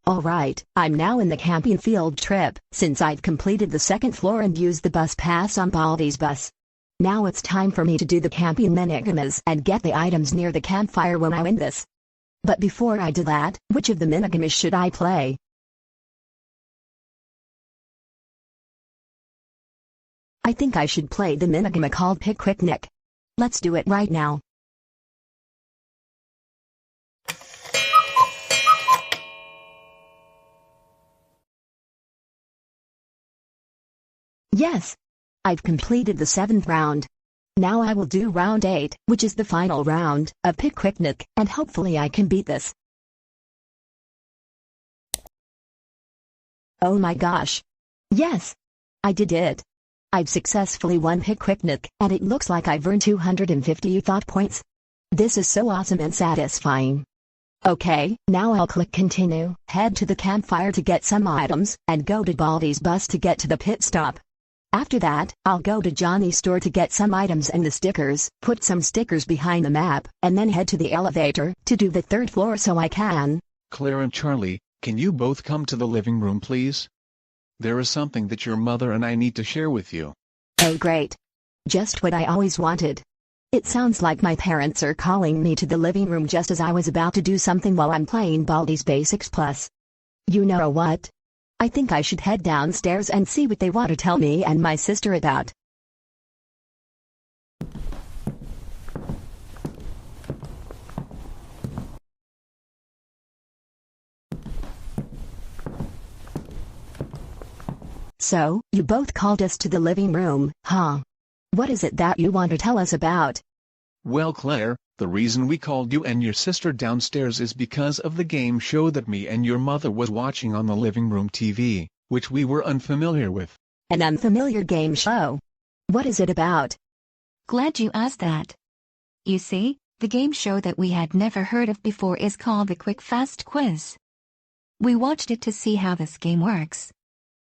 Alright, I'm now in the camping field trip, since I've completed the second floor and used the bus pass on Baldi's bus. Now it's time for me to do the camping minigames and get the items near the campfire when I win this. But before I do that, which of the minigames should I play? I think I should play the minigame called Pick Quick Nick. Let's do it right now. Yes! I've completed the 7th round. Now I will do round 8, which is the final round of Pick Quick Nick, and hopefully I can beat this. Oh my gosh! Yes! I did it! I've successfully won Pick Quick Nick, and it looks like I've earned 250 thought points. This is so awesome and satisfying. Okay, now I'll click continue, head to the campfire to get some items, and go to Baldi's bus to get to the pit stop. After that, I'll go to Johnny's store to get some items and the stickers, put some stickers behind the map, and then head to the elevator to do the 3rd floor so I can. Claire and Charlie, can you both come to the living room please? There is something that your mother and I need to share with you. Oh great. Just what I always wanted. It sounds like my parents are calling me to the living room just as I was about to do something while I'm playing Baldi's Basics Plus. You know what? I think I should head downstairs and see what they want to tell me and my sister about. So, you both called us to the living room, huh? What is it that you want to tell us about? Well Claire, the reason we called you and your sister downstairs is because of the game show that me and your mother was watching on the living room TV, which we were unfamiliar with. An unfamiliar game show? What is it about? Glad you asked that. You see, the game show that we had never heard of before is called the Quick Fast Quiz. We watched it to see how this game works.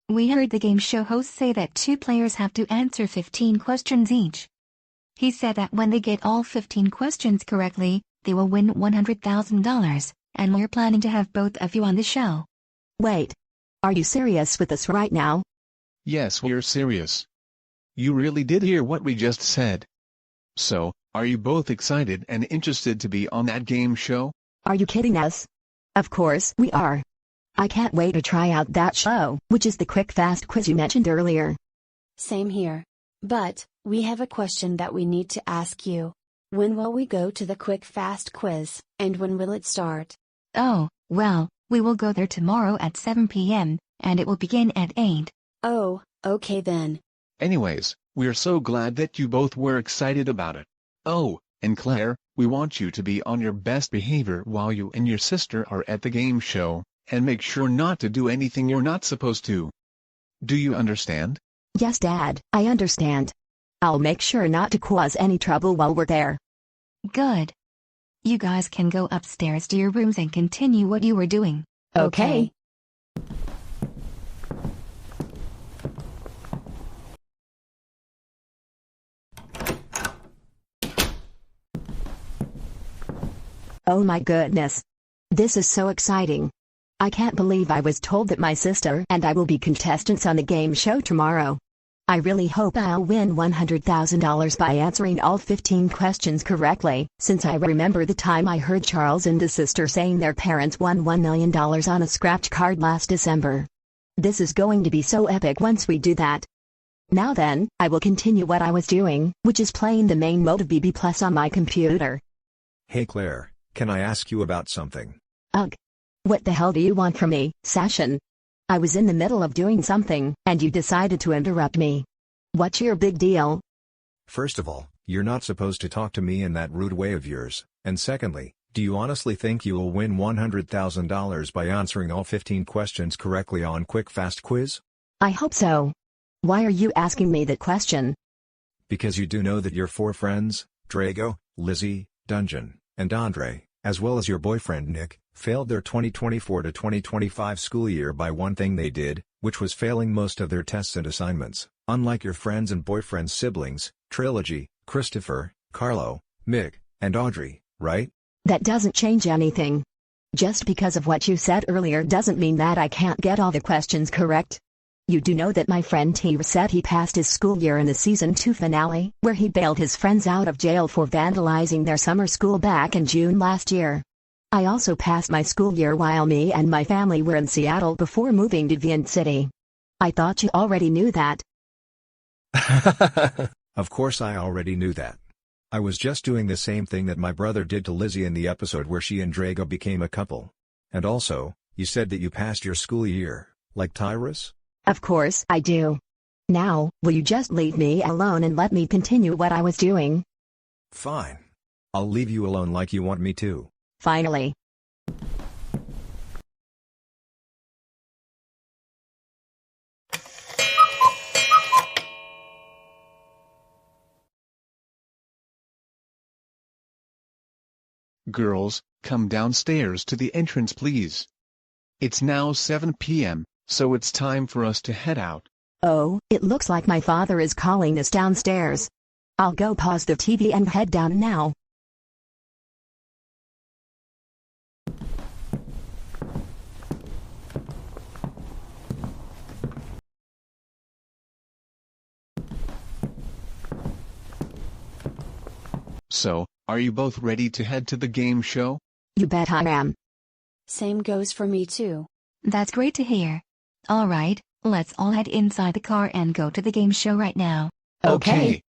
We heard the game show host say that 2 players have to answer 15 questions each. He said that when they get all 15 questions correctly, they will win $100,000, and we're planning to have both of you on the show. Wait. Are you serious with us right now? Yes, we're serious. You really did hear what we just said. So, are you both excited and interested to be on that game show? Are you kidding us? Of course we are. I can't wait to try out that show, which is the Quick Fast Quiz you mentioned earlier. Same here. But, we have a question that we need to ask you. When will we go to the Quick Fast Quiz, and when will it start? Oh, well, we will go there tomorrow at 7 p.m., and it will begin at 8. Oh, okay then. Anyways, we're so glad that you both were excited about it. Oh, and Claire, we want you to be on your best behavior while you and your sister are at the game show, and make sure not to do anything you're not supposed to. Do you understand? Yes, Dad, I understand. I'll make sure not to cause any trouble while we're there. Good. You guys can go upstairs to your rooms and continue what you were doing. Okay. Oh my goodness. This is so exciting. I can't believe I was told that my sister and I will be contestants on the game show tomorrow. I really hope I'll win $100,000 by answering all 15 questions correctly, since I remember the time I heard Charles and his sister saying their parents won $1 million on a scratch card last December. This is going to be so epic once we do that. Now then, I will continue what I was doing, which is playing the main mode of BB Plus on my computer. Hey Claire, can I ask you about something? Ugh. What the hell do you want from me, Sashin? I was in the middle of doing something, and you decided to interrupt me. What's your big deal? First of all, you're not supposed to talk to me in that rude way of yours, and secondly, do you honestly think you will win $100,000 by answering all 15 questions correctly on Quick Fast Quiz? I hope so. Why are you asking me that question? Because you do know that your 4 friends, Drago, Lizzie, Dungeon, and Andre, as well as your boyfriend Nick, failed their 2024 to 2025 school year by one thing they did, which was failing most of their tests and assignments, unlike your friends and boyfriend's siblings, Trilogy, Christopher, Carlo, Mick, and Audrey, right? That doesn't change anything. Just because of what you said earlier doesn't mean that I can't get all the questions correct. You do know that my friend T said he passed his school year in the season 2 finale, where he bailed his friends out of jail for vandalizing their summer school back in June last year. I also passed my school year while me and my family were in Seattle before moving to Vyond City. I thought you already knew that. Of course I already knew that. I was just doing the same thing that my brother did to Lizzie in the episode where she and Drago became a couple. And also, you said that you passed your school year, like Tyrus? Of course I do. Now, will you just leave me alone and let me continue what I was doing? Fine. I'll leave you alone like you want me to. Finally. Girls, come downstairs to the entrance please. It's now 7 p.m., so it's time for us to head out. Oh, it looks like my father is calling us downstairs. I'll go pause the TV and head down now. So, are you both ready to head to the game show? You bet I am. Same goes for me too. That's great to hear. All right, let's all head inside the car and go to the game show right now. Okay.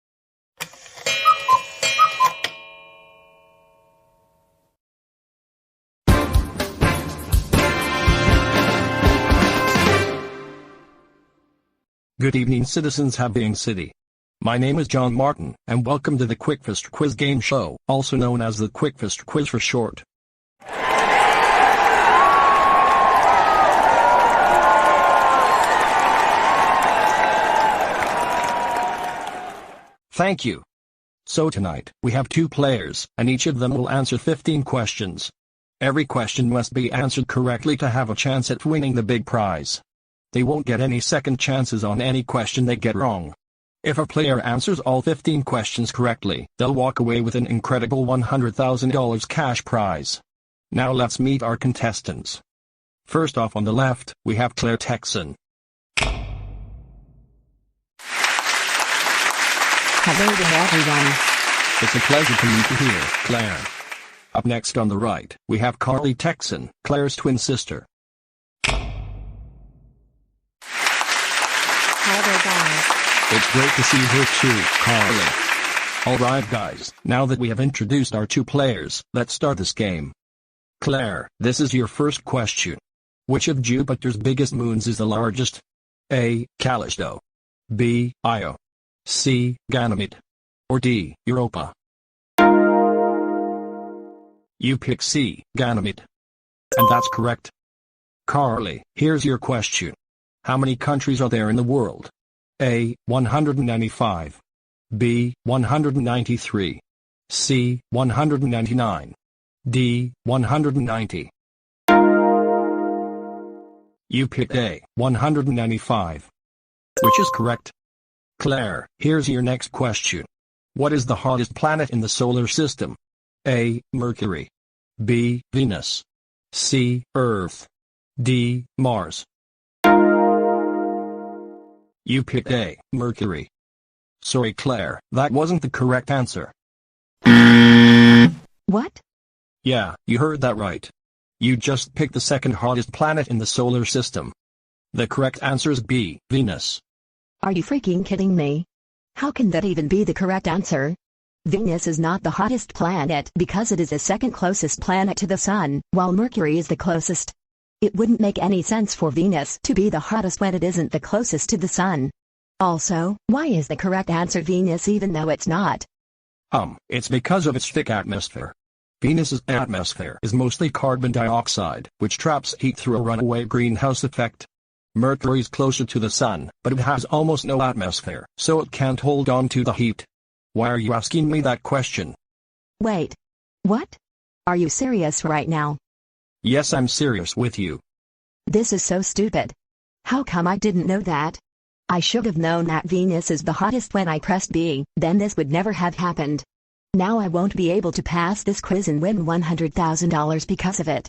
Good evening, citizens of Vyond City. My name is John Martin, and welcome to the Quickfast Quiz Game Show, also known as the Quickfast Quiz for short. Thank you. So tonight, we have 2 players, and each of them will answer 15 questions. Every question must be answered correctly to have a chance at winning the big prize. They won't get any second chances on any question they get wrong. If a player answers all 15 questions correctly, they'll walk away with an incredible $100,000 cash prize. Now let's meet our contestants. First off on the left, we have Claire Texan. Hello there everyone. It's a pleasure to meet you here, Claire. Up next on the right, we have Charli Texan, Claire's twin sister. Hi there, guys. It's great to see you here too, Charli. Alright guys, now that we have introduced our 2 players, let's start this game. Claire, this is your first question. Which of Jupiter's biggest moons is the largest? A. Callisto. B. Io. C. Ganymede. Or D. Europa. You pick C. Ganymede. And that's correct. Charli, here's your question. How many countries are there in the world? A. 195. B. 193. C. 199. D. 190. You picked A. 195. Which is correct. Claire, here's your next question. What is the hottest planet in the solar system? A. Mercury. B. Venus. C. Earth. D. Mars. You picked A. Mercury. Sorry Claire, that wasn't the correct answer. What? Yeah, you heard that right. You just picked the second hottest planet in the solar system. The correct answer is B. Venus. Are you freaking kidding me? How can that even be the correct answer? Venus is not the hottest planet because it is the second closest planet to the Sun, while Mercury is the closest. It wouldn't make any sense for Venus to be the hottest when it isn't the closest to the Sun. Also, why is the correct answer Venus even though it's not? It's because of its thick atmosphere. Venus's atmosphere is mostly carbon dioxide, which traps heat through a runaway greenhouse effect. Mercury's closer to the Sun, but it has almost no atmosphere, so it can't hold on to the heat. Why are you asking me that question? Wait. What? Are you serious right now? Yes, I'm serious with you. This is so stupid. How come I didn't know that? I should have known that Venus is the hottest when I pressed B, then this would never have happened. Now I won't be able to pass this quiz and win $100,000 because of it.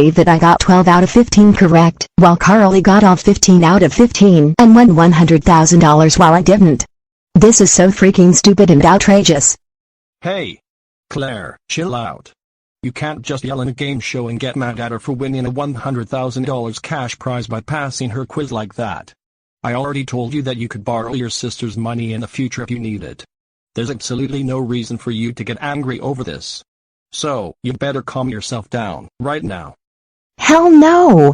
believe that I got 12 out of 15 correct, while Charli got all 15 out of 15 and won $100,000 while I didn't. This is so freaking stupid and outrageous. Hey! Claire, chill out. You can't just yell in a game show and get mad at her for winning a $100,000 cash prize by passing her quiz like that. I already told you that you could borrow your sister's money in the future if you need it. There's absolutely no reason for you to get angry over this. So, you better calm yourself down, right now. Hell no!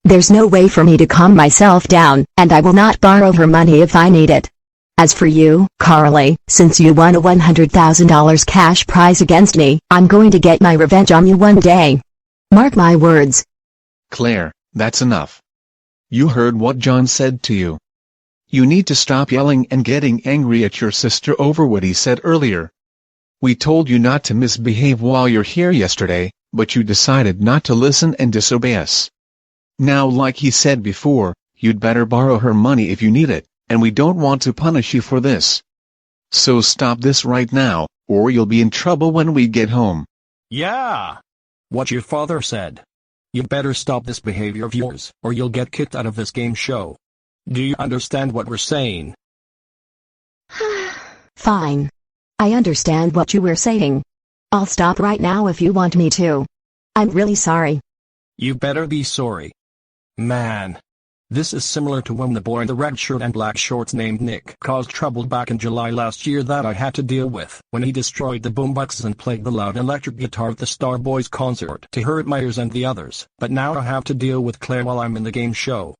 There's no way for me to calm myself down, and I will not borrow her money if I need it. As for you, Charli, since you won a $100,000 cash prize against me, I'm going to get my revenge on you one day. Mark my words. Claire, that's enough. You heard what John said to you. You need to stop yelling and getting angry at your sister over what he said earlier. We told you not to misbehave while you're here yesterday, but you decided not to listen and disobey us. Now, like he said before, you'd better borrow her money if you need it, and we don't want to punish you for this. So stop this right now, or you'll be in trouble when we get home. Yeah! What your father said. You better stop this behavior of yours, or you'll get kicked out of this game show. Do you understand what we're saying? Fine. I understand what you were saying. I'll stop right now if you want me to. I'm really sorry. You better be sorry. Man. This is similar to when the boy in the red shirt and black shorts named Nick caused trouble back in July last year that I had to deal with when he destroyed the boomboxes and played the loud electric guitar at the Starboys concert to hurt Myers and the others. But now I have to deal with Claire while I'm in the game show.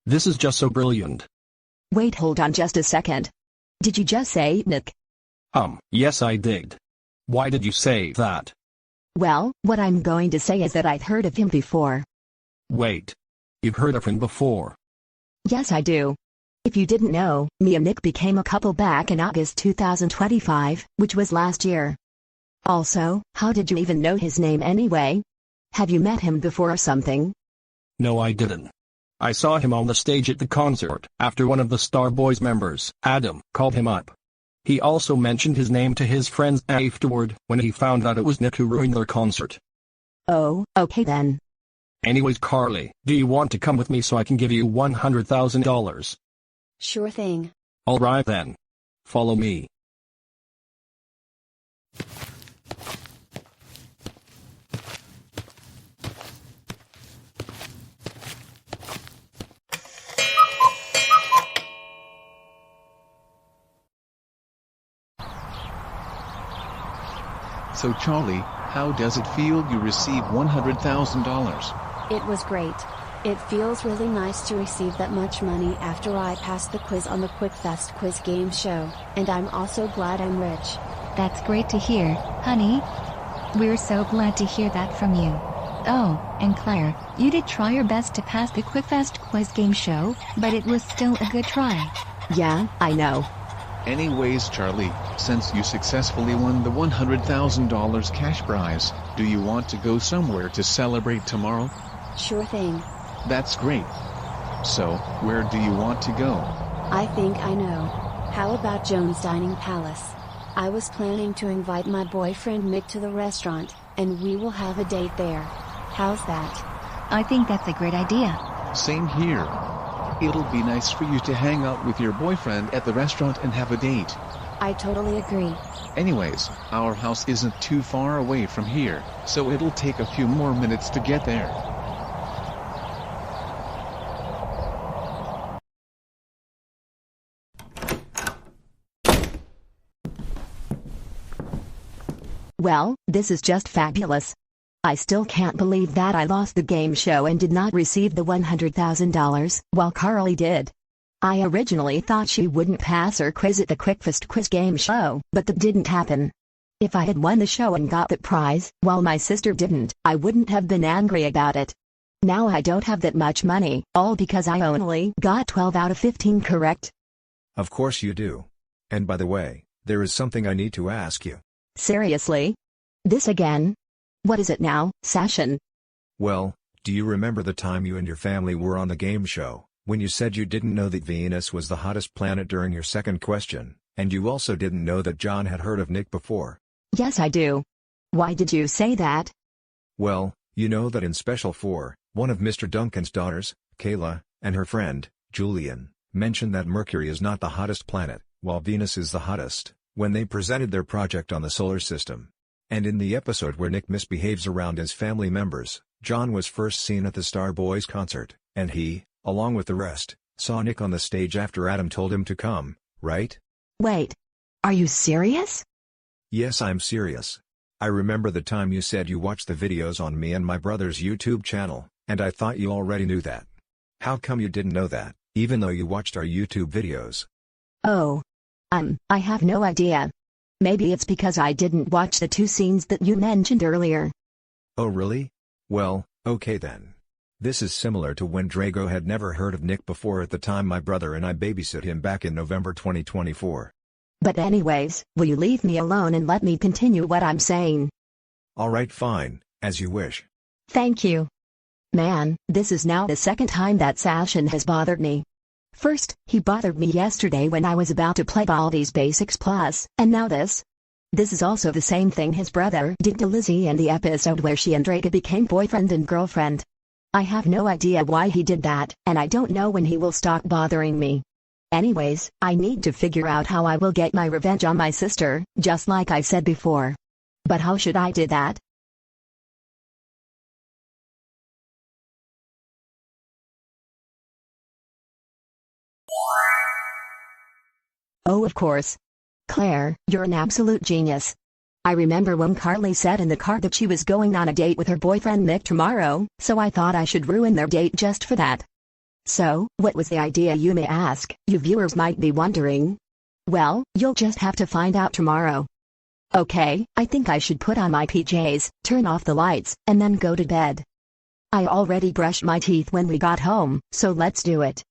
This is just so brilliant. Wait, hold on just a second. Did you just say Nick? Yes I did. Why did you say that? Well, what I'm going to say is that I've heard of him before. Wait. You've heard of him before? Yes, I do. If you didn't know, me and Nick became a couple back in August 2025, which was last year. Also, how did you even know his name anyway? Have you met him before or something? No, I didn't. I saw him on the stage at the concert after one of the Starboys members, Adam, called him up. He also mentioned his name to his friends afterward when he found out it was Nick who ruined their concert. Oh, okay then. Anyways, Charli, do you want to come with me so I can give you $100,000? Sure thing. Alright then. Follow me. So Charli, how does it feel you received $100,000? It was great. It feels really nice to receive that much money after I passed the quiz on the Quick Fast Quiz game show, and I'm also glad I'm rich. That's great to hear, honey. We're so glad to hear that from you. Oh, and Claire, you did try your best to pass the quick fast quiz game show, but it was still a good try. Yeah, I know. Anyways, Charlie, since you successfully won the $100,000 cash prize, do you want to go somewhere to celebrate tomorrow? Sure thing. That's great. So, where do you want to go? I think I know. How about Joan's Dining Palace? I was planning to invite my boyfriend Mick to the restaurant, and we will have a date there. How's that? I think that's a great idea. Same here. It'll be nice for you to hang out with your boyfriend at the restaurant and have a date. I totally agree. Anyways, our house isn't too far away from here, so it'll take a few more minutes to get there. Well, this is just fabulous. I still can't believe that I lost the game show and did not receive the $100,000, while Charli did. I originally thought she wouldn't pass her quiz at the Quickfast Quiz game show, but that didn't happen. If I had won the show and got the prize, while my sister didn't, I wouldn't have been angry about it. Now I don't have that much money, all because I only got 12 out of 15 correct. Of course you do. And by the way, there is something I need to ask you. Seriously? This again? What is it now, Sashin? Well, do you remember the time you and your family were on the game show, when you said you didn't know that Venus was the hottest planet during your second question, and you also didn't know that John had heard of Nick before? Yes, I do. Why did you say that? Well, you know that in Special 4, one of Mr. Duncan's daughters, Kayla, and her friend, Julian, mentioned that Mercury is not the hottest planet, while Venus is the hottest, when they presented their project on the solar system. And in the episode where Nick misbehaves around his family members, John was first seen at the Star Boys concert, and he, along with the rest, saw Nick on the stage after Adam told him to come, right? Wait. Are you serious? Yes, I'm serious. I remember the time you said you watched the videos on me and my brother's YouTube channel, and I thought you already knew that. How come you didn't know that, even though you watched our YouTube videos? Oh. I have no idea. Maybe it's because I didn't watch the 2 scenes that you mentioned earlier. Oh really? Well, okay then. This is similar to when Drago had never heard of Nick before at the time my brother and I babysit him back in November 2024. But anyways, will you leave me alone and let me continue what I'm saying? Alright fine, as you wish. Thank you. Man, this is now the second time that Sashin has bothered me. First, he bothered me yesterday when I was about to play Baldi's Basics Plus, and now this. This is also the same thing his brother did to Lizzie in the episode where she and Drago became boyfriend and girlfriend. I have no idea why he did that, and I don't know when he will stop bothering me. Anyways, I need to figure out how I will get my revenge on my sister, just like I said before. But how should I do that? Oh, of course. Claire, you're an absolute genius. I remember when Charli said in the car that she was going on a date with her boyfriend Mick tomorrow, so I thought I should ruin their date just for that. So, what was the idea, you may ask? You viewers might be wondering. Well, you'll just have to find out tomorrow. Okay, I think I should put on my PJs, turn off the lights, and then go to bed. I already brushed my teeth when we got home, so let's do it.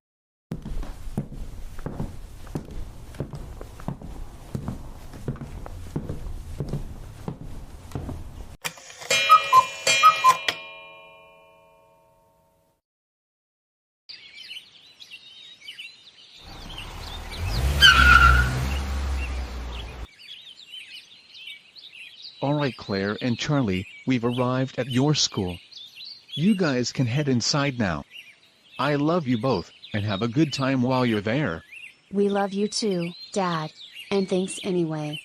Alright Claire and Charlie, we've arrived at your school. You guys can head inside now. I love you both, and have a good time while you're there. We love you too, Dad. And thanks anyway.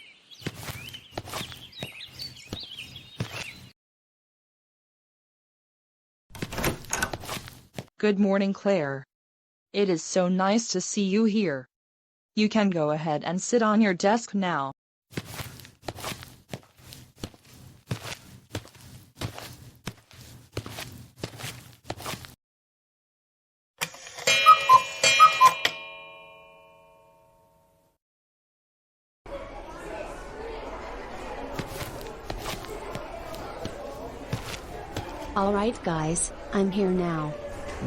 Good morning, Claire. It is so nice to see you here. You can go ahead and sit on your desk now. Alright guys, I'm here now.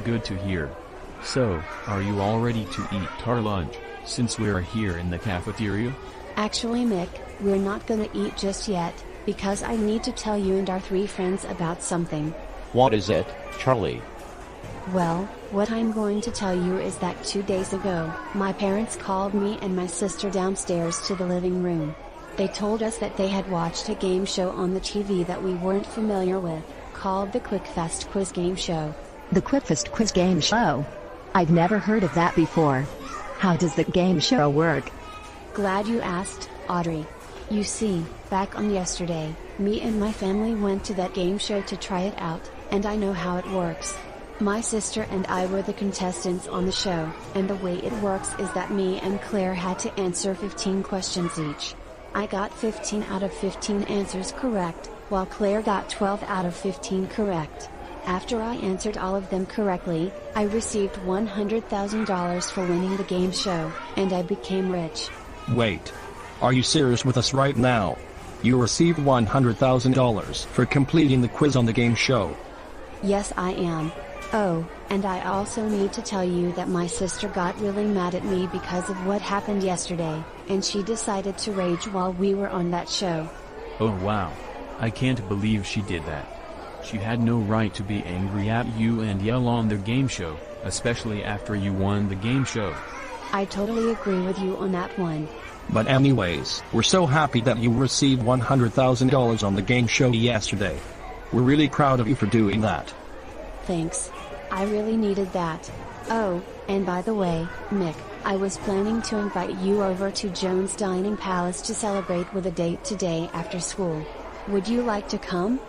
Good to hear. So, are you all ready to eat our lunch, since we're here in the cafeteria? Actually Mick, we're not gonna eat just yet, because I need to tell you and our 3 friends about something. What is it, Charlie? Well, what I'm going to tell you is that 2 days ago, my parents called me and my sister downstairs to the living room. They told us that they had watched a game show on the TV that we weren't familiar with, called the Quick Fast Quiz Game Show. The Quick Fast Quiz Game Show? I've never heard of that before. How does the game show work? Glad you asked, Audrey. You see, back on yesterday, me and my family went to that game show to try it out, and I know how it works. My sister and I were the contestants on the show, and the way it works is that me and Claire had to answer 15 questions each. I got 15 out of 15 answers correct, while Claire got 12 out of 15 correct. After I answered all of them correctly, I received $100,000 for winning the game show, and I became rich. Wait. Are you serious with us right now? You received $100,000 for completing the quiz on the game show. Yes I am. Oh, and I also need to tell you that my sister got really mad at me because of what happened yesterday, and she decided to rage while we were on that show. Oh wow. I can't believe she did that. She had no right to be angry at you and yell on the game show, especially after you won the game show. I totally agree with you on that one. But anyways, we're so happy that you received $100,000 on the game show yesterday. We're really proud of you for doing that. Thanks. I really needed that. Oh, and by the way, Mick, I was planning to invite you over to Jones Dining Palace to celebrate with a date today after school. Would you like to come?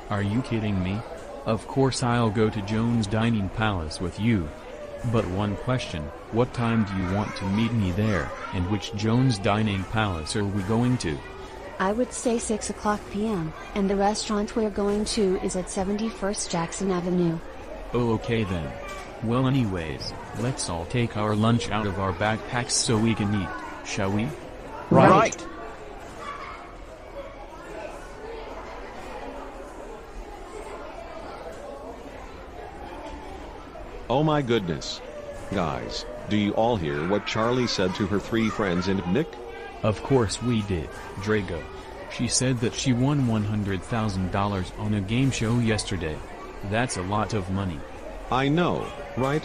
Are you kidding me? Of course I'll go to Jones Dining Palace with you. But one question, what time do you want to meet me there, and which Jones Dining Palace are we going to? I would say 6 o'clock p.m., and the restaurant we're going to is at 71st Jackson Avenue. Oh okay then. Well anyways, let's all take our lunch out of our backpacks so we can eat, shall we? Right. Oh my goodness. Guys, do you all hear what Charli said to her 3 friends and Mick? Of course we did, Drago. She said that she won $100,000 on a game show yesterday. That's a lot of money. I know, right?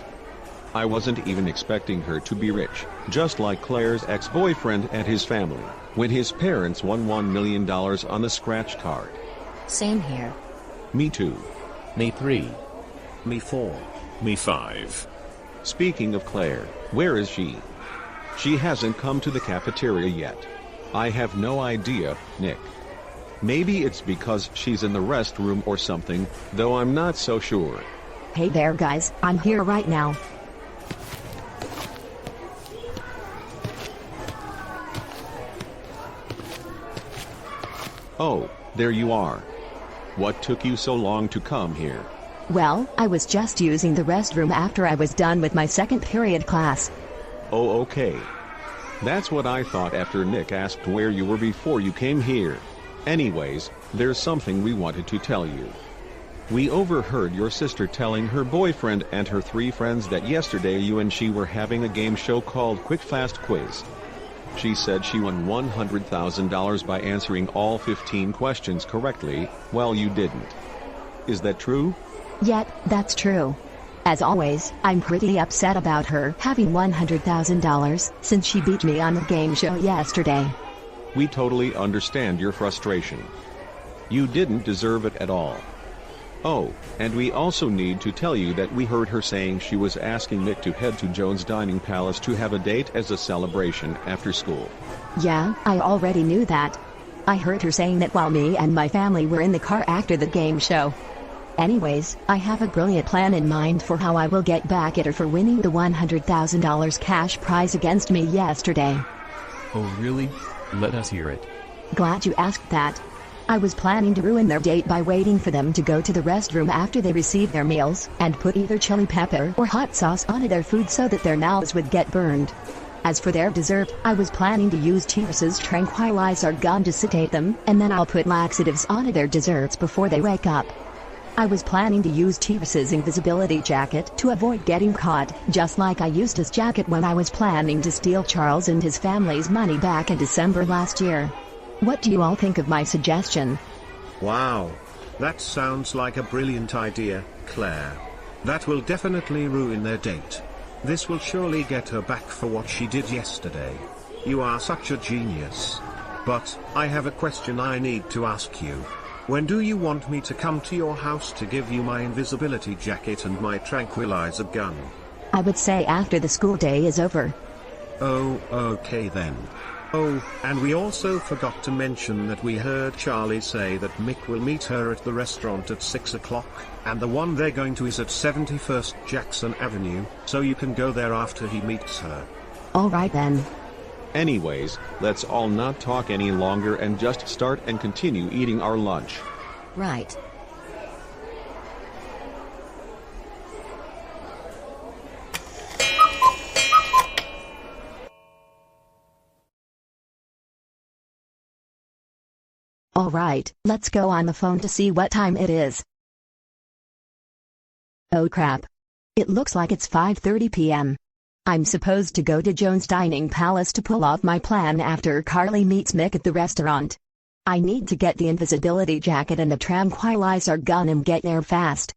I wasn't even expecting her to be rich, just like Claire's ex-boyfriend and his family, when his parents won $1 million on a scratch card. Same here. Me too. Me 3. Me 4. Me 5. Speaking of Claire, where is she? She hasn't come to the cafeteria yet. I have no idea, Nick. Maybe it's because she's in the restroom or something, though I'm not so sure. Hey there guys, I'm here right now. Oh, there you are. What took you so long to come here? Well, I was just using the restroom after I was done with my second period class. Oh okay. That's what I thought after Nick asked where you were before you came here. Anyways, there's something we wanted to tell you. We overheard your sister telling her boyfriend and her 3 friends that yesterday you and she were having a game show called Quick Fast Quiz. She said she won $100,000 by answering all 15 questions correctly, while you didn't. Is that true? Yep, that's true. As always, I'm pretty upset about her having $100,000 since she beat me on the game show yesterday. We totally understand your frustration. You didn't deserve it at all. Oh, and we also need to tell you that we heard her saying she was asking Mick to head to Jones Dining Palace to have a date as a celebration after school. Yeah, I already knew that. I heard her saying that while me and my family were in the car after the game show. Anyways, I have a brilliant plan in mind for how I will get back at her for winning the $100,000 cash prize against me yesterday. Oh really? Let us hear it. Glad you asked that. I was planning to ruin their date by waiting for them to go to the restroom after they received their meals, and put either chili pepper or hot sauce onto their food so that their mouths would get burned. As for their dessert, I was planning to use T's Tranquilizer gum to sedate them, and then I'll put laxatives onto their desserts before they wake up. I was planning to use T-Reese's invisibility jacket to avoid getting caught, just like I used his jacket when I was planning to steal Charles and his family's money back in December last year. What do you all think of my suggestion? Wow. That sounds like a brilliant idea, Claire. That will definitely ruin their date. This will surely get her back for what she did yesterday. You are such a genius. But, I have a question I need to ask you. When do you want me to come to your house to give you my invisibility jacket and my tranquilizer gun? I would say after the school day is over. Oh, okay then. Oh, and we also forgot to mention that we heard Charli say that Mick will meet her at the restaurant at 6 o'clock, and the one they're going to is at 71st Jackson Avenue, so you can go there after he meets her. Alright then. Anyways, let's all not talk any longer and just start and continue eating our lunch. Right. Alright, let's go on the phone to see what time it is. Oh crap. It looks like it's 5:30 p.m. I'm supposed to go to Jones Dining Palace to pull off my plan after Carly meets Mick at the restaurant. I need to get the invisibility jacket and a tranquilizer gun and get there fast.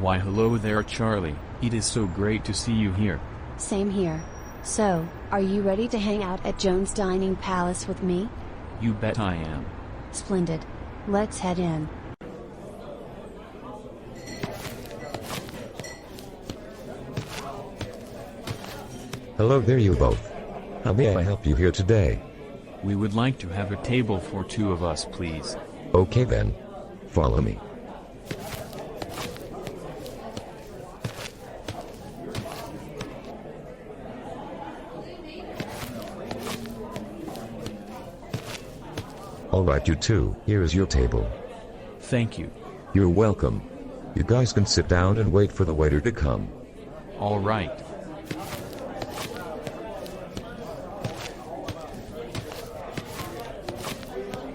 Why hello there Charlie, it is so great to see you here. Same here. So, are you ready to hang out at Jones Dining Palace with me? You bet I am. Splendid. Let's head in. Hello there you both. How may I help you here today? We would like to have a table for two of us please. Okay then. Follow me. Alright you two, here is your table. Thank you. You're welcome. You guys can sit down and wait for the waiter to come. Alright.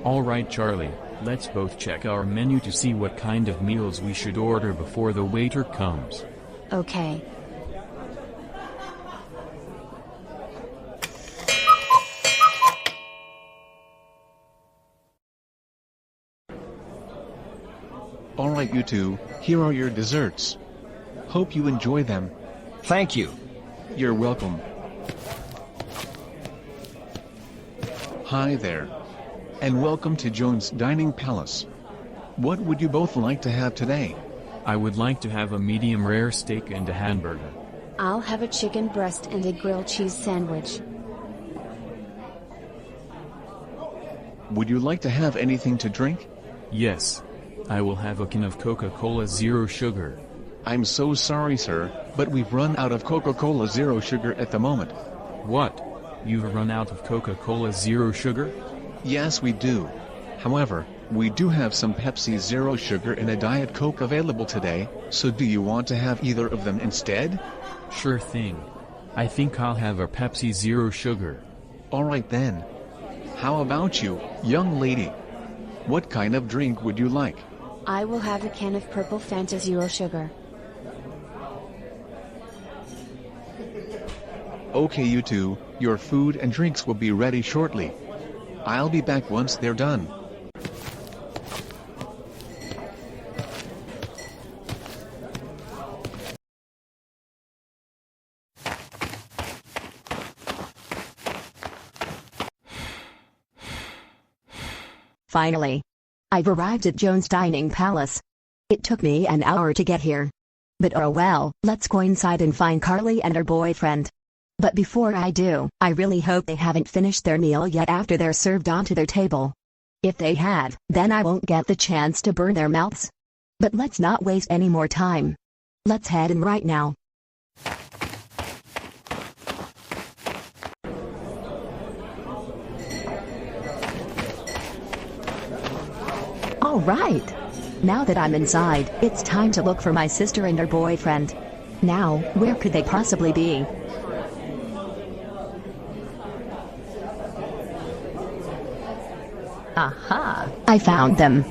Alright Charlie, let's both check our menu to see what kind of meals we should order before the waiter comes. Okay. Alright you two, here are your desserts. Hope you enjoy them. Thank you. You're welcome. Hi there. And welcome to Jones Dining Palace. What would you both like to have today? I would like to have a medium rare steak and a hamburger. I'll have a chicken breast and a grilled cheese sandwich. Would you like to have anything to drink? Yes. I will have a can of Coca-Cola Zero Sugar. I'm so sorry sir, but we've run out of Coca-Cola Zero Sugar at the moment. What? You've run out of Coca-Cola Zero Sugar? Yes we do. However, we do have some Pepsi Zero Sugar and a Diet Coke available today, so do you want to have either of them instead? Sure thing. I think I'll have a Pepsi Zero Sugar. Alright then. How about you, young lady? What kind of drink would you like? I will have a can of purple Fanta Zero Sugar. Okay you two, your food and drinks will be ready shortly. I'll be back once they're done. Finally. I've arrived at Jones Dining Palace. It took me an hour to get here. But oh well, let's go inside and find Carly and her boyfriend. But before I do, I really hope they haven't finished their meal yet after they're served onto their table. If they have, then I won't get the chance to burn their mouths. But let's not waste any more time. Let's head in right now. All right. Now that I'm inside, it's time to look for my sister and her boyfriend. Now, where could they possibly be? Aha! I found them.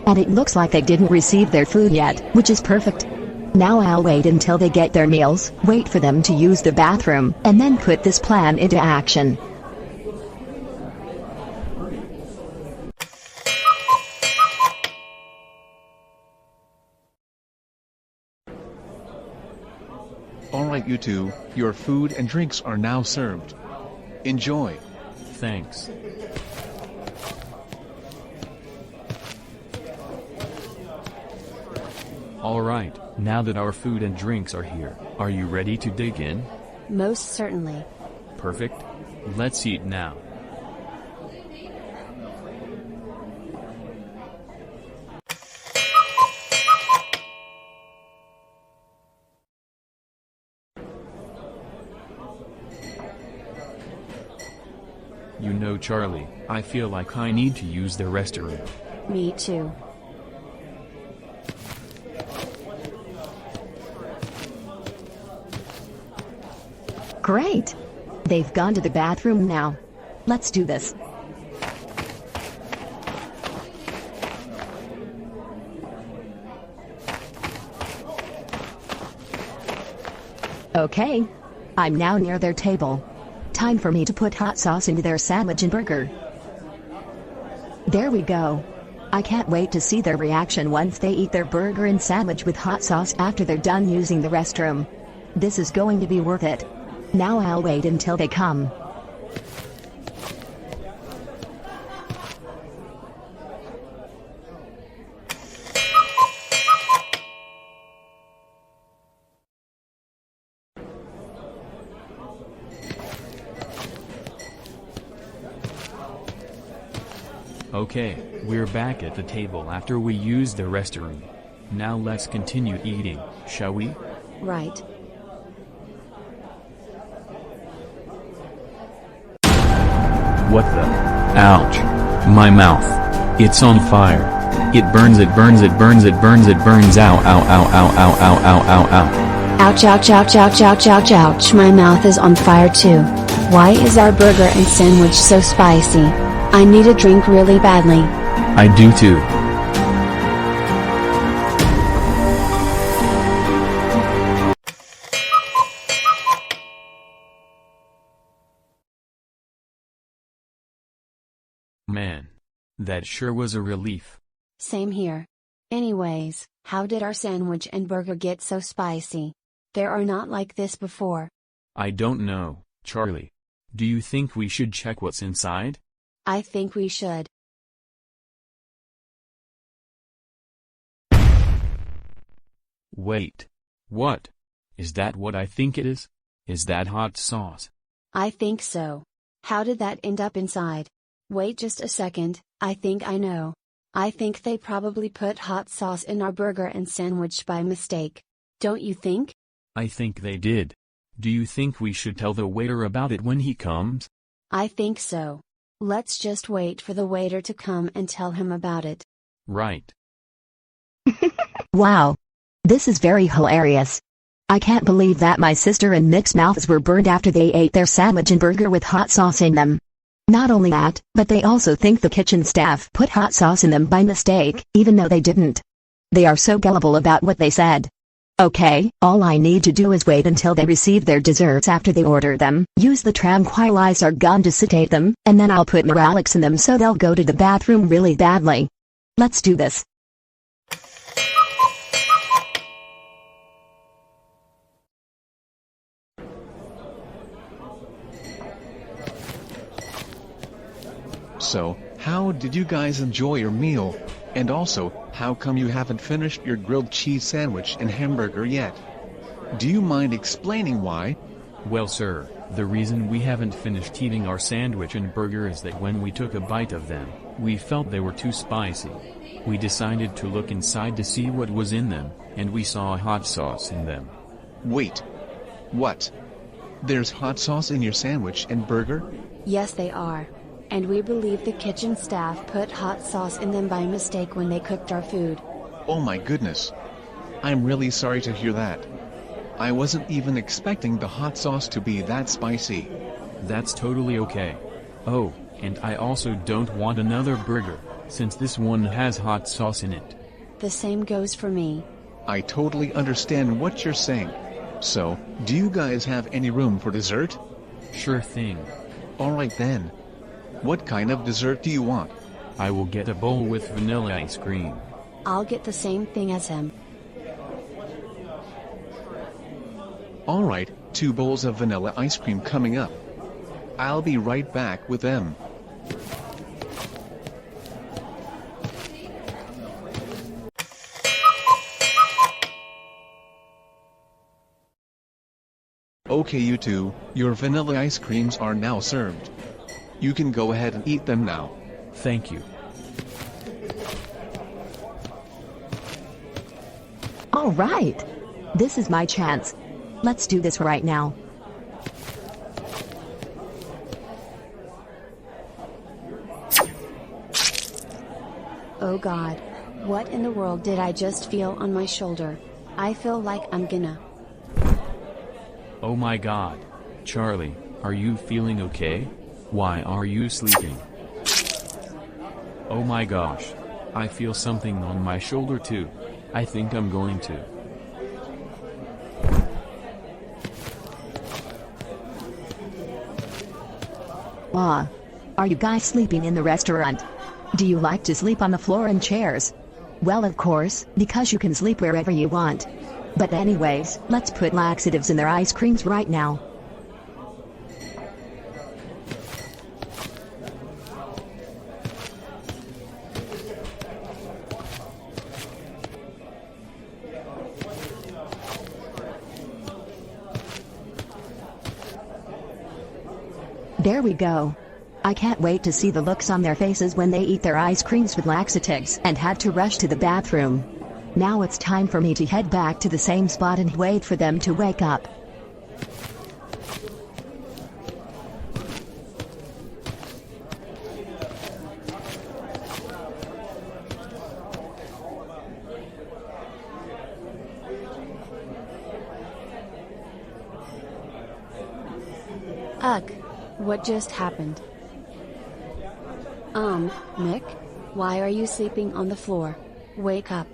And it looks like they didn't receive their food yet, which is perfect. Now I'll wait until they get their meals, wait for them to use the bathroom, and then put this plan into action. Alright you two, your food and drinks are now served. Enjoy. Thanks. Alright, now that our food and drinks are here, are you ready to dig in? Most certainly. Perfect. Let's eat now. You know, Charlie, I feel like I need to use the restroom. Me too. Great! They've gone to the bathroom now. Let's do this. Okay. I'm now near their table. Time for me to put hot sauce into their sandwich and burger. There we go. I can't wait to see their reaction once they eat their burger and sandwich with hot sauce after they're done using the restroom. This is going to be worth it. Now I'll wait until they come. Okay, we're back at the table after we used the restroom. Now let's continue eating, shall we? Right. What the? Ouch. My mouth. It's on fire. It burns, it burns, it burns, it burns, it burns. Ow, ow, ow, ow, ow, ow, ow, ow, ow. Ouch, ouch, ouch, ouch, ouch, ouch, ouch. My mouth is on fire too. Why is our burger and sandwich so spicy? I need a drink really badly. I do too. Man. That sure was a relief. Same here. Anyways, how did our sandwich and burger get so spicy? They are not like this before. I don't know, Charlie. Do you think we should check what's inside? I think we should. Wait. What? Is that what I think it is? Is that hot sauce? I think so. How did that end up inside? Wait just a second, I think I know. I think they probably put hot sauce in our burger and sandwich by mistake. Don't you think? I think they did. Do you think we should tell the waiter about it when he comes? I think so. Let's just wait for the waiter to come and tell him about it. Right. Wow. This is very hilarious. I can't believe that my sister and Mick's mouths were burned after they ate their sandwich and burger with hot sauce in them. Not only that, but they also think the kitchen staff put hot sauce in them by mistake, even though they didn't. They are so gullible about what they said. Okay, all I need to do is wait until they receive their desserts after they order them, use the tranquilizer gun to sedate them, and then I'll put Moralix in them so they'll go to the bathroom really badly. Let's do this. So, how did you guys enjoy your meal? And also, how come you haven't finished your grilled cheese sandwich and hamburger yet? Do you mind explaining why? Well, sir, the reason we haven't finished eating our sandwich and burger is that when we took a bite of them, we felt they were too spicy. We decided to look inside to see what was in them, and we saw hot sauce in them. Wait. What? There's hot sauce in your sandwich and burger? Yes, they are. and we believe the kitchen staff put hot sauce in them by mistake when they cooked our food. Oh my goodness. I'm really sorry to hear that. I wasn't even expecting the hot sauce to be that spicy. That's totally okay. Oh, and I also don't want another burger, since this one has hot sauce in it. The same goes for me. I totally understand what you're saying. So, do you guys have any room for dessert? Sure thing. Alright then. What kind of dessert do you want? I will get a bowl with vanilla ice cream. I'll get the same thing as him. Alright, 2 bowls of vanilla ice cream coming up. I'll be right back with them. Okay you two, your vanilla ice creams are now served. You can go ahead and eat them now. Thank you. All right. This is my chance. Let's do this right now. Oh God. What in the world did I just feel on my shoulder? I feel like I'm gonna. Oh my God. Charlie, are you feeling okay? Why are you sleeping? Oh my gosh. I feel something on my shoulder too. I think I'm going to. Are you guys sleeping in the restaurant? Do you like to sleep on the floor and chairs? Well, of course, because you can sleep wherever you want. But anyways, let's put laxatives in their ice creams right now. There we go. I can't wait to see the looks on their faces when they eat their ice creams with laxatives and have to rush to the bathroom. Now it's time for me to head back to the same spot and wait for them to wake up. Ugh. What just happened? Mick? Why are you sleeping on the floor? Wake up.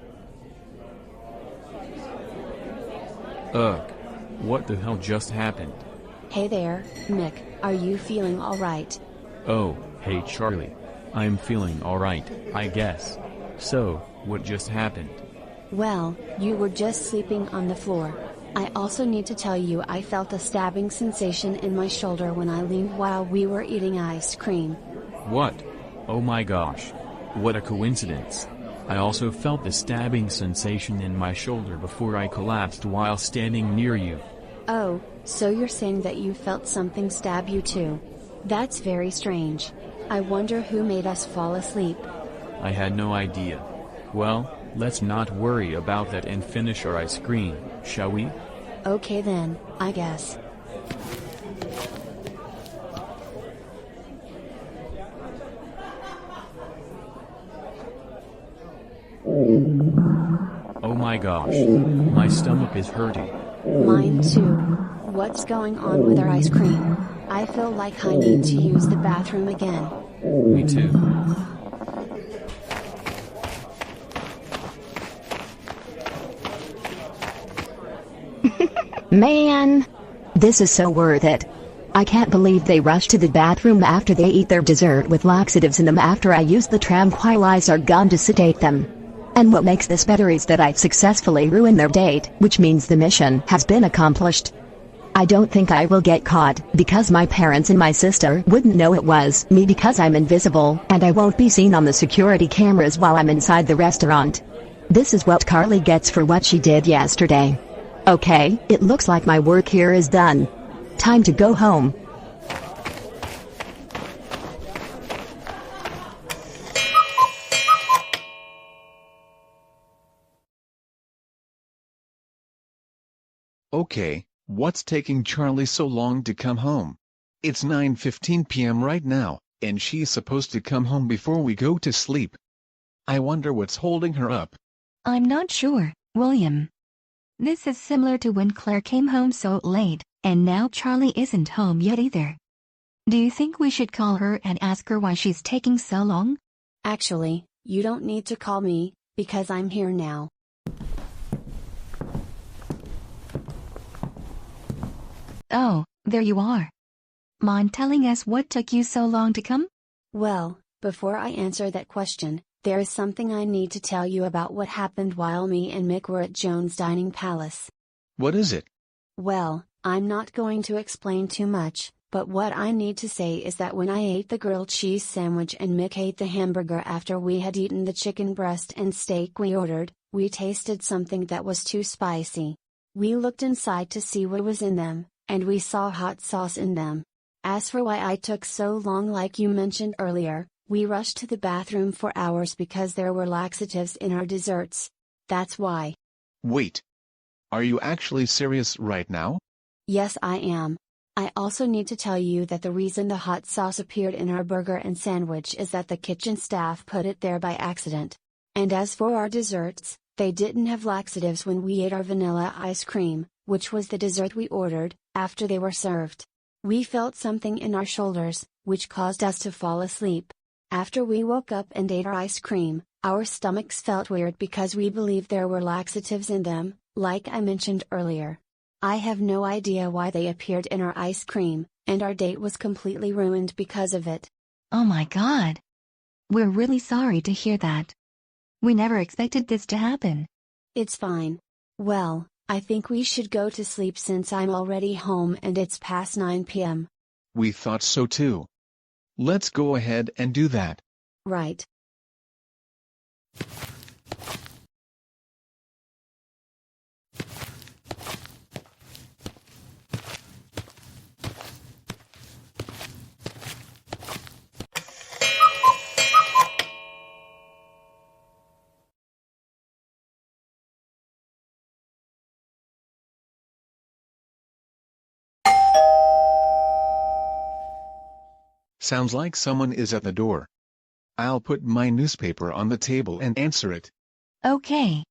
Ugh. What the hell just happened? Hey there, Mick, are you feeling alright? Oh, hey Charlie. I'm feeling alright, I guess. So, what just happened? Well, you were just sleeping on the floor. I also need to tell you I felt a stabbing sensation in my shoulder when I leaned while we were eating ice cream. What? Oh my gosh. What a coincidence. I also felt the stabbing sensation in my shoulder before I collapsed while standing near you. Oh, so you're saying that you felt something stab you too? That's very strange. I wonder who made us fall asleep. I had no idea. Well, let's not worry about that and finish our ice cream, shall we? Okay then, I guess. Oh my gosh. My stomach is hurting. Mine too. What's going on with our ice cream? I feel like I need to use the bathroom again. Me too. Man! This is so worth it. I can't believe they rushed to the bathroom after they eat their dessert with laxatives in them after I used the tranquilizer gun to sedate them. And what makes this better is that I've successfully ruined their date, which means the mission has been accomplished. I don't think I will get caught, because my parents and my sister wouldn't know it was me because I'm invisible, and I won't be seen on the security cameras while I'm inside the restaurant. This is what Carly gets for what she did yesterday. Okay, it looks like my work here is done. Time to go home. Okay, what's taking Charlie so long to come home? It's 9:15 p.m. right now, and she's supposed to come home before we go to sleep. I wonder what's holding her up. I'm not sure, William. This is similar to when Claire came home so late, and now Charli isn't home yet either. Do you think we should call her and ask her why she's taking so long? Actually, you don't need to call me, because I'm here now. Oh, there you are. Mind telling us what took you so long to come? Well, before I answer that question, there is something I need to tell you about what happened while me and Mick were at Joan's Dining Palace. What is it? Well, I'm not going to explain too much, but what I need to say is that when I ate the grilled cheese sandwich and Mick ate the hamburger after we had eaten the chicken breast and steak we ordered, we tasted something that was too spicy. We looked inside to see what was in them, and we saw hot sauce in them. As for why I took so long, like you mentioned earlier, we rushed to the bathroom for hours because there were laxatives in our desserts. That's why. Wait. Are you actually serious right now? Yes, I am. I also need to tell you that the reason the hot sauce appeared in our burger and sandwich is that the kitchen staff put it there by accident. And as for our desserts, they didn't have laxatives when we ate our vanilla ice cream, which was the dessert we ordered, after they were served. We felt something in our shoulders, which caused us to fall asleep. After we woke up and ate our ice cream, our stomachs felt weird because we believed there were laxatives in them, like I mentioned earlier. I have no idea why they appeared in our ice cream, and our date was completely ruined because of it. Oh my God. We're really sorry to hear that. We never expected this to happen. It's fine. Well, I think we should go to sleep since I'm already home and it's past 9 p.m. We thought so too. Let's go ahead and do that. Right. Sounds like someone is at the door. I'll put my newspaper on the table and answer it. Okay.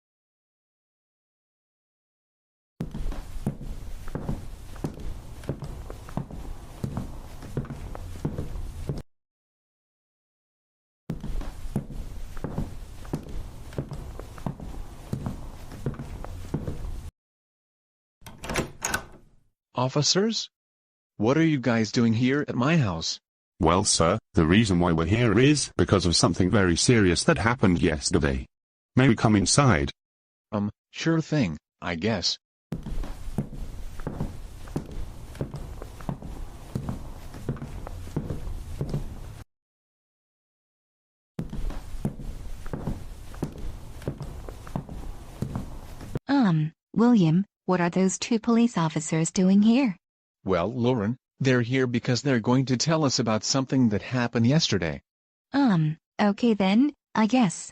Officers? What are you guys doing here at my house? Well, sir, the reason why we're here is because of something very serious that happened yesterday. May we come inside? Sure thing, I guess. William, what are those two police officers doing here? Well, Lauren, they're here because they're going to tell us about something that happened yesterday. Okay then, I guess.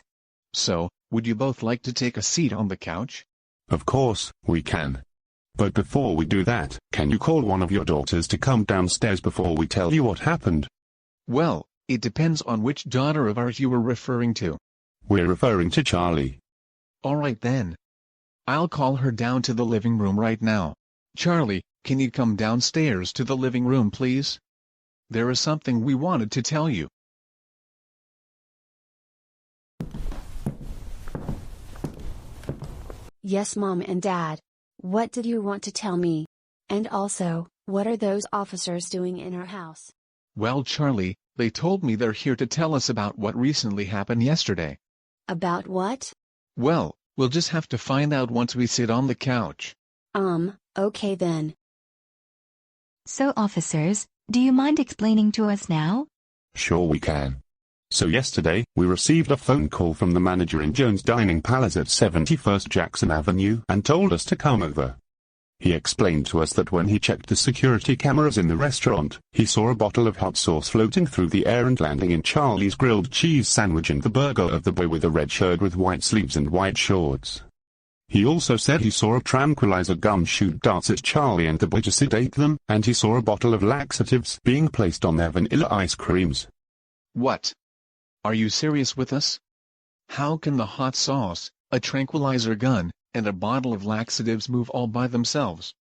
So, would you both like to take a seat on the couch? Of course, we can. But before we do that, can you call one of your daughters to come downstairs before we tell you what happened? Well, it depends on which daughter of ours you were referring to. We're referring to Charli. Alright then. I'll call her down to the living room right now. Charli, can you come downstairs to the living room please? There is something we wanted to tell you. Yes, Mom and Dad. What did you want to tell me? And also, what are those officers doing in our house? Well, Charli, they told me they're here to tell us about what recently happened yesterday. About what? Well, we'll just have to find out once we sit on the couch. Okay then. So officers, do you mind explaining to us now? Sure we can. So yesterday, we received a phone call from the manager in Joan's Dining Palace at 71st Jackson Avenue and told us to come over. He explained to us that when he checked the security cameras in the restaurant, he saw a bottle of hot sauce floating through the air and landing in Charli's grilled cheese sandwich and the burger of the boy with a red shirt with white sleeves and white shorts. He also said he saw a tranquilizer gun shoot darts at Charli and the boy to sedate them, and he saw a bottle of laxatives being placed on their vanilla ice creams. What? Are you serious with us? How can the hot sauce, a tranquilizer gun, and a bottle of laxatives move all by themselves?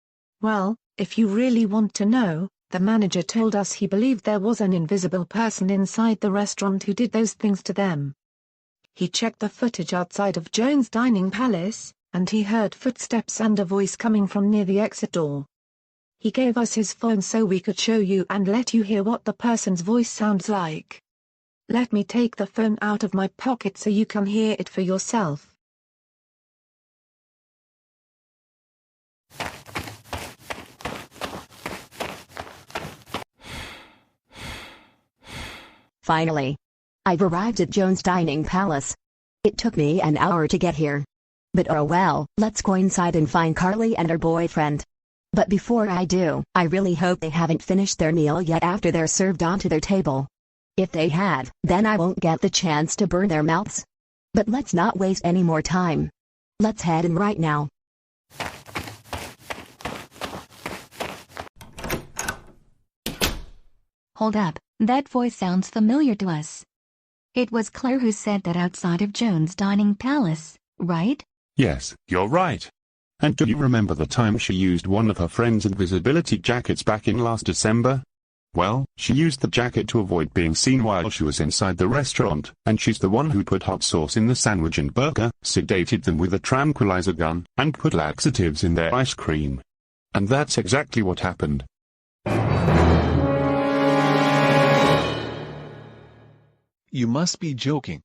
Well, if you really want to know, the manager told us he believed there was an invisible person inside the restaurant who did those things to them. He checked the footage outside of Jones' Dining Palace, and he heard footsteps and a voice coming from near the exit door. He gave us his phone so we could show you and let you hear what the person's voice sounds like. Let me take the phone out of my pocket so you can hear it for yourself. Finally. I've arrived at Jones' Dining Palace. It took me an hour to get here. But oh well, let's go inside and find Carly and her boyfriend. But before I do, I really hope they haven't finished their meal yet after they're served onto their table. If they had, then I won't get the chance to burn their mouths. But let's not waste any more time. Let's head in right now. Hold up, that voice sounds familiar to us. It was Claire who said that outside of Jones' Dining Palace, right? Yes, you're right. And do you remember the time she used one of her friend's invisibility jackets back in last December? Well, she used the jacket to avoid being seen while she was inside the restaurant, and she's the one who put hot sauce in the sandwich and burger, sedated them with a tranquilizer gun, and put laxatives in their ice cream. And that's exactly what happened. You must be joking.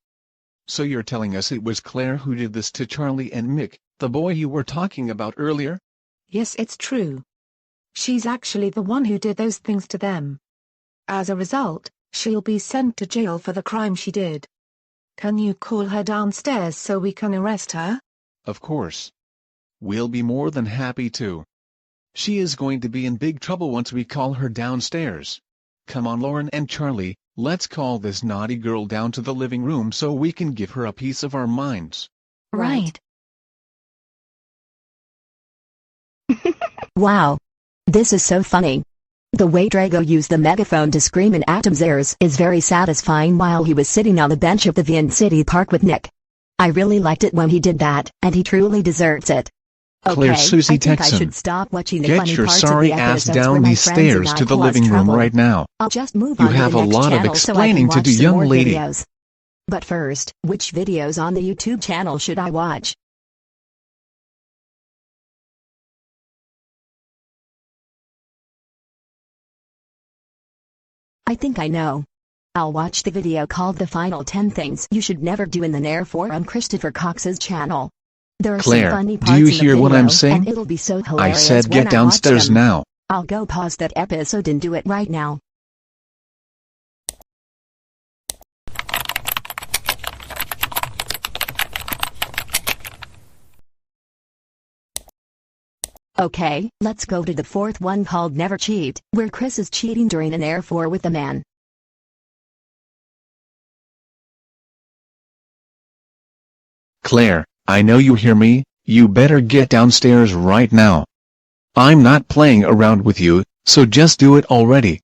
So you're telling us it was Claire who did this to Charlie and Mick, the boy you were talking about earlier? Yes, it's true. She's actually the one who did those things to them. As a result, she'll be sent to jail for the crime she did. Can you call her downstairs so we can arrest her? Of course. We'll be more than happy to. She is going to be in big trouble once we call her downstairs. Come on, Lauren and Charlie, let's call this naughty girl down to the living room so we can give her a piece of our minds. Right. Wow. This is so funny. The way Drago used the megaphone to scream in Atom's ears is very satisfying while he was sitting on the bench of the Vyond City Park with Nick. I really liked it when he did that, and he truly deserves it. Claire Okay, Susie I think I Texan. should stop watching the Get funny your parts sorry of the ass episodes down where my these friends and stairs I to the cause living room trouble. right now. I'll just move You on to have the a next lot of channel so I can explaining to watch do, some young more lady. videos. But first, which videos on the YouTube channel should I watch? I think I know. I'll watch the video called The Final 10 Things You Should Never Do in the Nair for on Christopher Cox's channel. There are Claire, some funny do parts you in the hear what video, I'm saying? and it'll be so I hilarious said when get I watch downstairs them. now. I'll go pause that episode and do it right now. Okay, let's go to the fourth one called Never Cheat, where Chris is cheating during an Air 4 with a man. Claire, I know you hear me, you better get downstairs right now. I'm not playing around with you, so just do it already.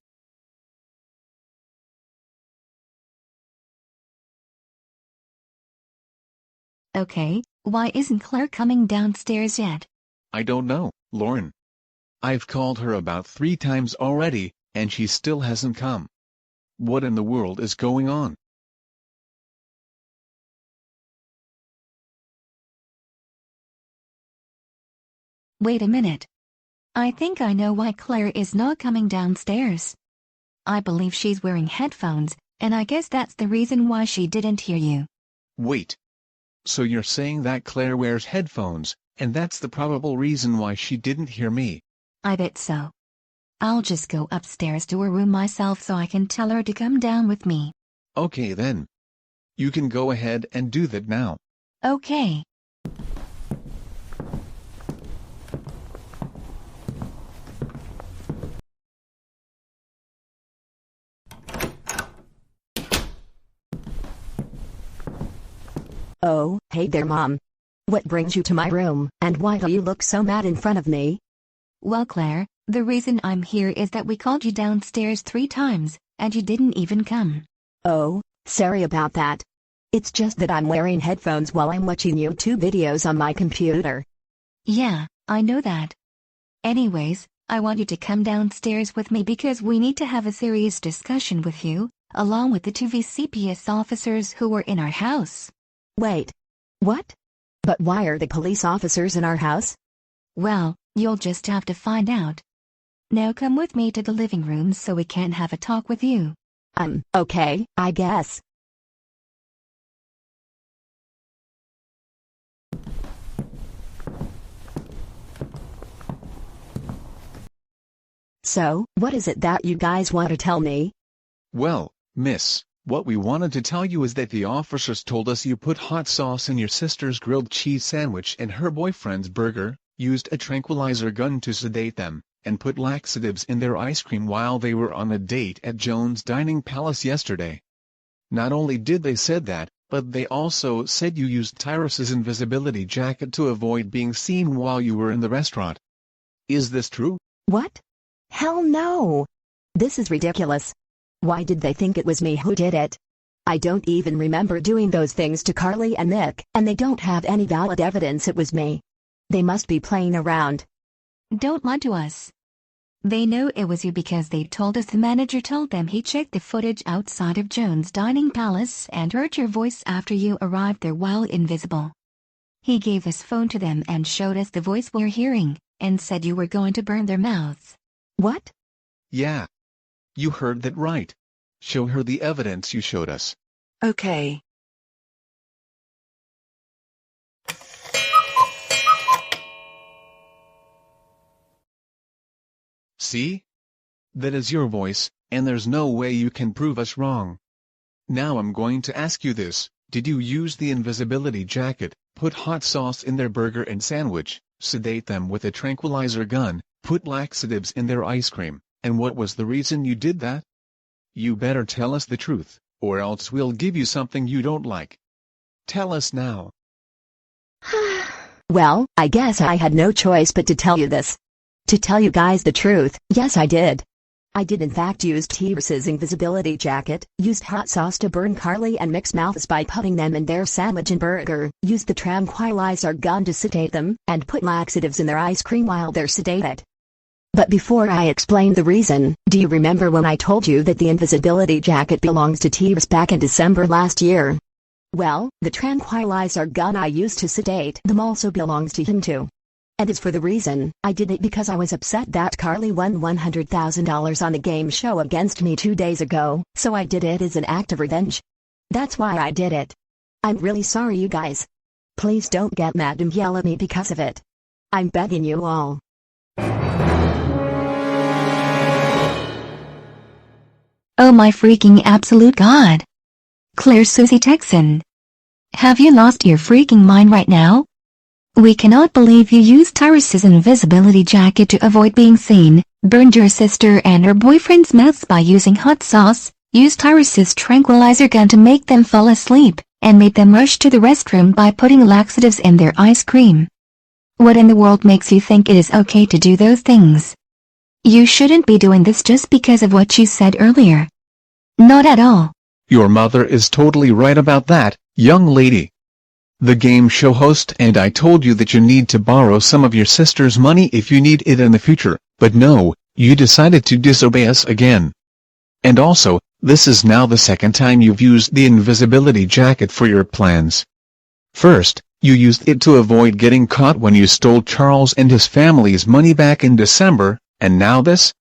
Okay, why isn't Claire coming downstairs yet? I don't know, Lauren. I've called her about 3 times already, and she still hasn't come. What in the world is going on? Wait a minute. I think I know why Claire is not coming downstairs. I believe she's wearing headphones, and I guess that's the reason why she didn't hear you. Wait. So you're saying that Claire wears headphones, and that's the probable reason why she didn't hear me? I bet so. I'll just go upstairs to her room myself so I can tell her to come down with me. Okay then. You can go ahead and do that now. Okay. Oh, hey there, Mom. What brings you to my room, and why do you look so mad in front of me? Well, Claire, the reason I'm here is that we called you downstairs 3 times, and you didn't even come. Oh, sorry about that. It's just that I'm wearing headphones while I'm watching YouTube videos on my computer. Yeah, I know that. Anyways, I want you to come downstairs with me because we need to have a serious discussion with you, along with the two VCPS officers who were in our house. Wait. What? But why are the police officers in our house? Well, you'll just have to find out. Now come with me to the living room so we can have a talk with you. Okay, I guess. So, what is it that you guys want to tell me? Well, miss, what we wanted to tell you is that the officers told us you put hot sauce in your sister's grilled cheese sandwich and her boyfriend's burger, used a tranquilizer gun to sedate them, and put laxatives in their ice cream while they were on a date at Jones Dining Palace yesterday. Not only did they said that, but they also said you used Tyrus's invisibility jacket to avoid being seen while you were in the restaurant. Is this true? What? Hell no! This is ridiculous. Why did they think it was me who did it? I don't even remember doing those things to Charli and Mick, and they don't have any valid evidence it was me. They must be playing around. Don't lie to us. They know it was you because they told us the manager told them he checked the footage outside of Jones Dining Palace and heard your voice after you arrived there while invisible. He gave his phone to them and showed us the voice we're hearing, and said you were going to burn their mouths. What? Yeah. You heard that right. Show her the evidence you showed us. Okay. See? That is your voice, and there's no way you can prove us wrong. Now I'm going to ask you this, did you use the invisibility jacket, put hot sauce in their burger and sandwich, sedate them with a tranquilizer gun, put laxatives in their ice cream, and what was the reason you did that? You better tell us the truth, or else we'll give you something you don't like. Tell us now. Well, I guess I had no choice but to tell you this. To tell you guys the truth, yes I did. I did in fact use Tyrus's invisibility jacket, used hot sauce to burn Charli and Mick's mouths by putting them in their sandwich and burger, used the tranquilizer gun to sedate them, and put laxatives in their ice cream while they're sedated. But before I explain the reason, do you remember when I told you that the invisibility jacket belongs to Tyrus back in December last year? Well, the tranquilizer gun I used to sedate them also belongs to him too. And it's for the reason, I did it because I was upset that Charli won $100,000 on the game show against me 2 days ago, so I did it as an act of revenge. That's why I did it. I'm really sorry you guys. Please don't get mad and yell at me because of it. I'm begging you all. Oh my freaking absolute god. Claire Susie Texan. Have you lost your freaking mind right now? We cannot believe you used Tyrus's invisibility jacket to avoid being seen, burned your sister and her boyfriend's mouths by using hot sauce, used Tyrus's tranquilizer gun to make them fall asleep, and made them rush to the restroom by putting laxatives in their ice cream. What in the world makes you think it is okay to do those things? You shouldn't be doing this just because of what you said earlier. Not at all. Your mother is totally right about that, young lady. The game show host and I told you that you need to borrow some of your sister's money if you need it in the future, but no, you decided to disobey us again. And also, this is now the second time you've used the invisibility jacket for your plans. First, you used it to avoid getting caught when you stole Charles and his family's money back in December, and now this?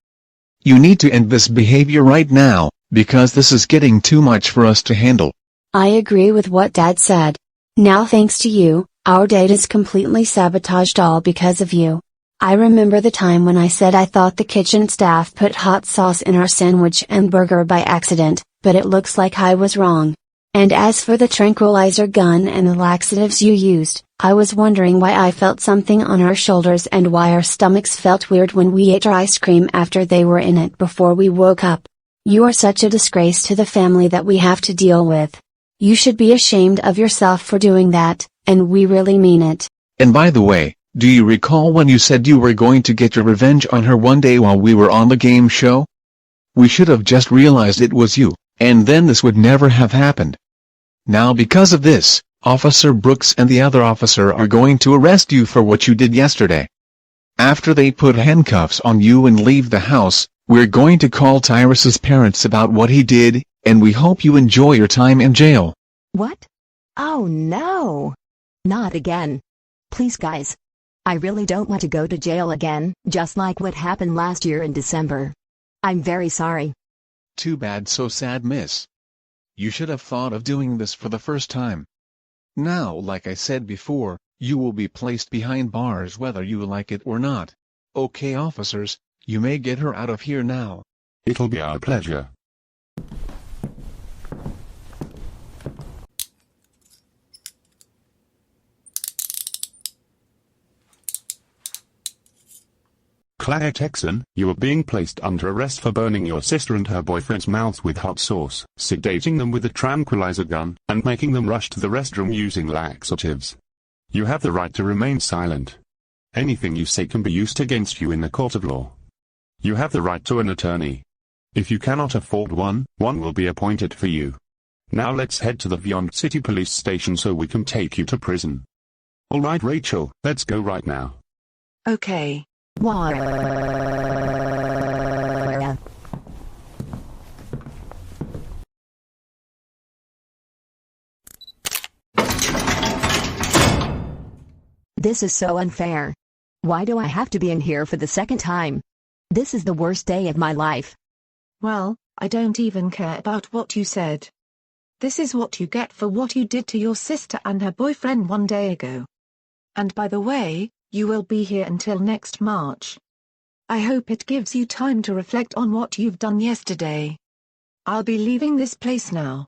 You need to end this behavior right now, because this is getting too much for us to handle. I agree with what Dad said. Now thanks to you, our date is completely sabotaged all because of you. I remember the time when I said I thought the kitchen staff put hot sauce in our sandwich and burger by accident, but it looks like I was wrong. And as for the tranquilizer gun and the laxatives you used, I was wondering why I felt something on our shoulders and why our stomachs felt weird when we ate our ice cream after they were in it before we woke up. You are such a disgrace to the family that we have to deal with. You should be ashamed of yourself for doing that, and we really mean it. And by the way, do you recall when you said you were going to get your revenge on her one day while we were on the game show? We should have just realized it was you, and then this would never have happened. Now because of this, Officer Brooks and the other officer are going to arrest you for what you did yesterday. After they put handcuffs on you and leave the house, we're going to call Tyrus's parents about what he did, and we hope you enjoy your time in jail. What? Oh no! Not again. Please guys. I really don't want to go to jail again, just like what happened last year in December. I'm very sorry. Too bad, so sad, miss. You should have thought of doing this for the first time. Now, like I said before, you will be placed behind bars whether you like it or not. Okay officers, you may get her out of here now. It'll be our pleasure. Claire Texan, you are being placed under arrest for burning your sister and her boyfriend's mouths with hot sauce, sedating them with a tranquilizer gun, and making them rush to the restroom using laxatives. You have the right to remain silent. Anything you say can be used against you in the court of law. You have the right to an attorney. If you cannot afford one, one will be appointed for you. Now let's head to the Vyond City Police Station so we can take you to prison. Alright Rachel, let's go right now. Okay. This is so unfair. Why do I have to be in here for the second time? This is the worst day of my life. Well, I don't even care about what you said. This is what you get for what you did to your sister and her boyfriend one day ago. And by the way, you will be here until next March. I hope it gives you time to reflect on what you've done yesterday. I'll be leaving this place now.